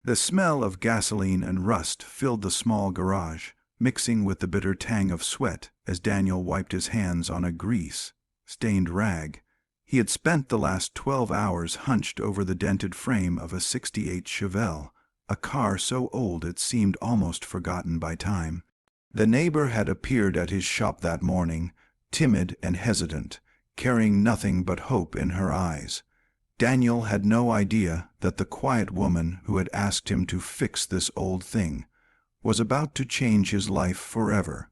The smell of gasoline and rust filled the small garage, mixing with the bitter tang of sweat as Daniel wiped his hands on a grease-stained rag. He had spent the last 12 hours hunched over the dented frame of a '68 Chevelle, a car so old it seemed almost forgotten by time. The neighbor had appeared at his shop that morning, timid and hesitant, carrying nothing but hope in her eyes. Daniel had no idea that the quiet woman who had asked him to fix this old thing was about to change his life forever.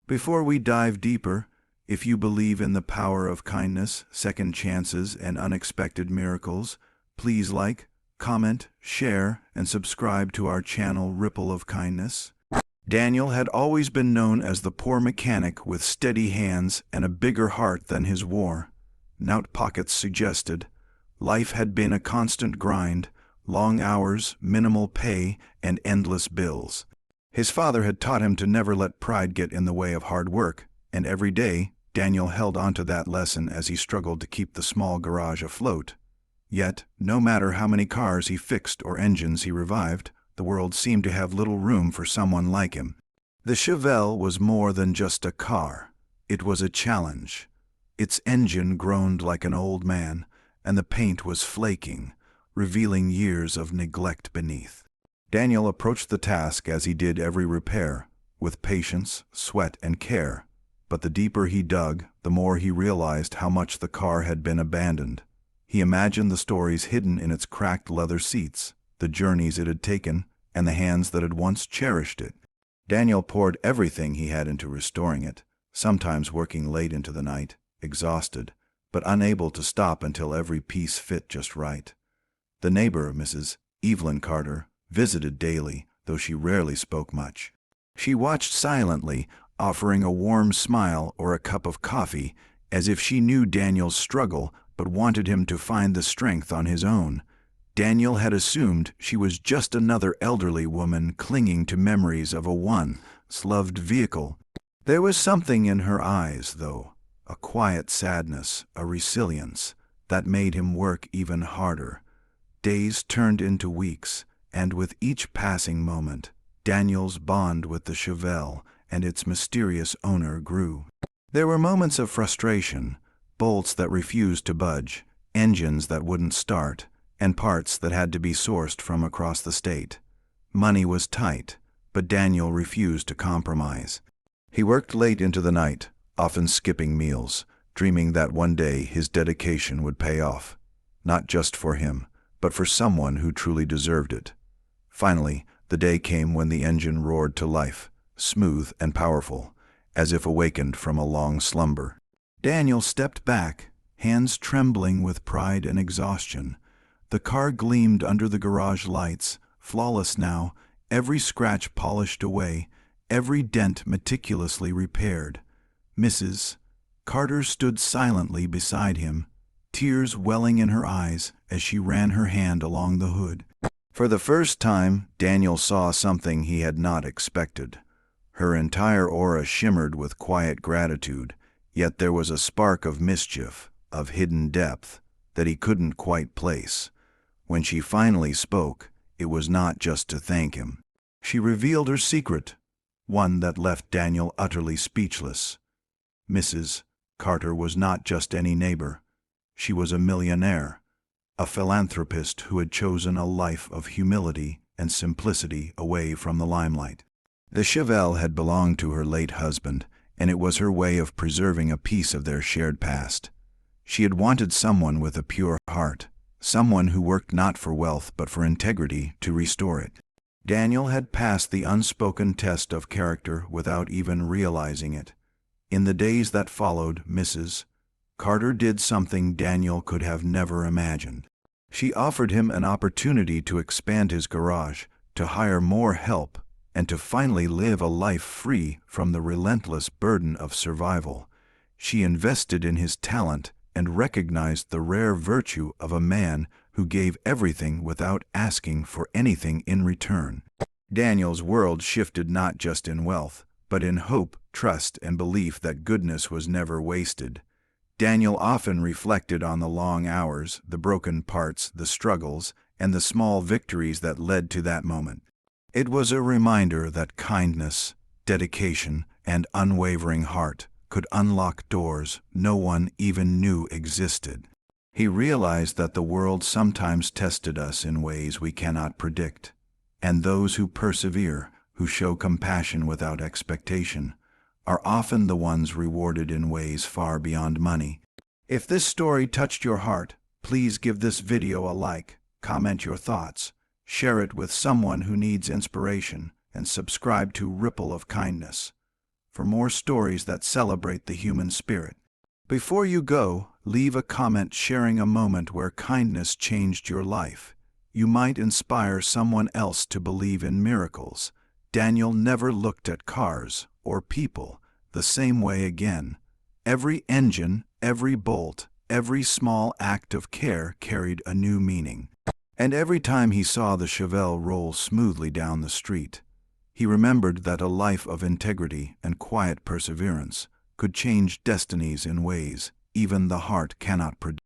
Before we dive deeper, if you believe in the power of kindness, second chances, and unexpected miracles, please like, comment, share, and subscribe to our channel Ripple of Kindness. Daniel had always been known as the poor mechanic with steady hands and a bigger heart than his worn-out pockets suggested. Life had been a constant grind, long hours, minimal pay, and endless bills. His father had taught him to never let pride get in the way of hard work, and every day Daniel held on to that lesson as he struggled to keep the small garage afloat. Yet, no matter how many cars he fixed or engines he revived, the world seemed to have little room for someone like him. The Chevelle was more than just a car. It was a challenge. Its engine groaned like an old man, and the paint was flaking, revealing years of neglect beneath. Daniel approached the task as he did every repair, with patience, sweat, and care. But the deeper he dug, the more he realized how much the car had been abandoned. He imagined the stories hidden in its cracked leather seats, the journeys it had taken, and the hands that had once cherished it. Daniel poured everything he had into restoring it, sometimes working late into the night, exhausted, but unable to stop until every piece fit just right. The neighbor, Mrs. Evelyn Carter, visited daily, though she rarely spoke much. She watched silently, offering a warm smile or a cup of coffee, as if she knew Daniel's struggle but wanted him to find the strength on his own. Daniel had assumed she was just another elderly woman clinging to memories of a once-loved vehicle. There was something in her eyes, though, a quiet sadness, a resilience, that made him work even harder. Days turned into weeks, and with each passing moment, Daniel's bond with the Chevelle and its mysterious owner grew. There were moments of frustration, bolts that refused to budge, engines that wouldn't start, and parts that had to be sourced from across the state. Money was tight, but Daniel refused to compromise. He worked late into the night, often skipping meals, dreaming that one day his dedication would pay off, not just for him, but for someone who truly deserved it. Finally, the day came when the engine roared to life, smooth and powerful, as if awakened from a long slumber. Daniel stepped back, hands trembling with pride and exhaustion. The car gleamed under the garage lights, flawless now, every scratch polished away, every dent meticulously repaired. Mrs. Carter stood silently beside him, tears welling in her eyes as she ran her hand along the hood. For the first time, Daniel saw something he had not expected. Her entire aura shimmered with quiet gratitude, yet there was a spark of mischief, of hidden depth, that he couldn't quite place. When she finally spoke, it was not just to thank him. She revealed her secret, one that left Daniel utterly speechless. Mrs. Carter was not just any neighbor. She was a millionaire, a philanthropist who had chosen a life of humility and simplicity away from the limelight. The Chevelle had belonged to her late husband, and it was her way of preserving a piece of their shared past. She had wanted someone with a pure heart, someone who worked not for wealth but for integrity to restore it. Daniel had passed the unspoken test of character without even realizing it. In the days that followed, Mrs. Carter did something Daniel could have never imagined. She offered him an opportunity to expand his garage, to hire more help, and to finally live a life free from the relentless burden of survival. She invested in his talent and recognized the rare virtue of a man who gave everything without asking for anything in return. Daniel's world shifted not just in wealth, but in hope, trust, and belief that goodness was never wasted. Daniel often reflected on the long hours, the broken parts, the struggles, and the small victories that led to that moment. It was a reminder that kindness, dedication, and unwavering heart could unlock doors no one even knew existed. He realized that the world sometimes tested us in ways we cannot predict, and those who persevere, who show compassion without expectation, are often the ones rewarded in ways far beyond money. If this story touched your heart, please give this video a like, comment your thoughts, share it with someone who needs inspiration, and subscribe to Ripple of Kindness for more stories that celebrate the human spirit. Before you go, leave a comment sharing a moment where kindness changed your life. You might inspire someone else to believe in miracles. Daniel never looked at cars or people the same way again. Every engine, every bolt, every small act of care carried a new meaning. And every time he saw the Chevelle roll smoothly down the street, he remembered that a life of integrity and quiet perseverance could change destinies in ways even the heart cannot predict.